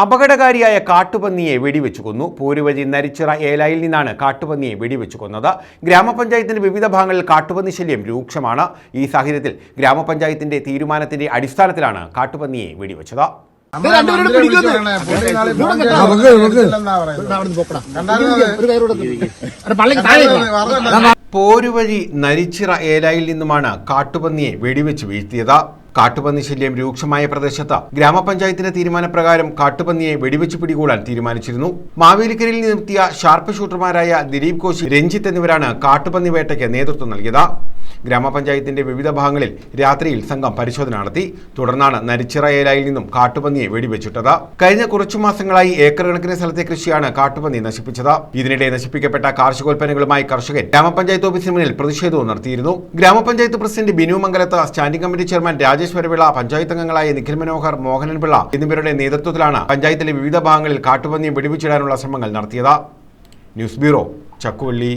അപകടകാരിയായ കാട്ടുപന്നിയെ വെടിവെച്ചു കൊന്നു. പോരുവഴി നരിച്ചിറ ഏലായിൽ നിന്നാണ് കാട്ടുപന്നിയെ വെടിവെച്ചു കൊന്നത്. ഗ്രാമപഞ്ചായത്തിന്റെ വിവിധ ഭാഗങ്ങളിൽ കാട്ടുപന്നി ശല്യം രൂക്ഷമാണ്. ഈ സാഹചര്യത്തിൽ ഗ്രാമപഞ്ചായത്തിന്റെ തീരുമാനത്തിന്റെ അടിസ്ഥാനത്തിലാണ് കാട്ടുപന്നിയെ വെടിവെച്ചത്. പോരുവഴി നരിച്ചിറ ഏലായിൽ നിന്നുമാണ് കാട്ടുപന്നിയെ വെടിവെച്ച് വീഴ്ത്തിയത്. കാട്ടുപന്നി ശല്യം രൂക്ഷമായ പ്രദേശത്ത് ഗ്രാമപഞ്ചായത്തിന്റെ തീരുമാനപ്രകാരം കാട്ടുപന്നിയെ വെടിവെച്ച് പിടികൂടാൻ തീരുമാനിച്ചിരുന്നു. മാവേലിക്കരയിൽ നിന്നെത്തിയ ഷാർപ്പ് ഷൂട്ടർമാരായ ദിലീപ് കോശി, രഞ്ജിത്ത് എന്നിവരാണ് കാട്ടുപന്നി വേട്ടയ്ക്ക് നേതൃത്വം നൽകിയത്. ഗ്രാമപഞ്ചായത്തിന്റെ വിവിധ ഭാഗങ്ങളിൽ രാത്രിയിൽ സംഘം പരിശോധന നടത്തി. തുടർന്നാണ് നരിച്ചിറ ഏലായിൽ നിന്നും കാട്ടുപന്നിയെ വെടിവെച്ചിട്ടത്. കഴിഞ്ഞ കുറച്ചു മാസങ്ങളായി ഏക്കർ കണക്കിന് സ്ഥലത്തെ കൃഷിയാണ് കാട്ടുപന്നി നശിപ്പിച്ചത്. ഇതിനിടെ നശിപ്പിക്കപ്പെട്ട കാർഷികോൽപ്പന്നങ്ങളുമായി കർഷകർ ഗ്രാമപഞ്ചായത്ത് ഓഫീസിന് മുന്നിൽ പ്രതിഷേധവും നടത്തിയിരുന്നു. ഗ്രാമപഞ്ചായത്ത് president Binu Mangalath, standing committee chairman Rajesh Varavila, panchayat അംഗങ്ങളായ നിഖിൽ മനോഹർ, മോഹനൻ പിള്ള എന്നിവരുടെ നേതൃത്വത്തിലാണ് പഞ്ചായത്തിലെ വിവിധ ഭാഗങ്ങളിൽ കാട്ടുപന്നിയെ വെടിവെച്ചിടാനുള്ള ശ്രമങ്ങൾ നടത്തിയത്. News bureau, Chakkuvalli.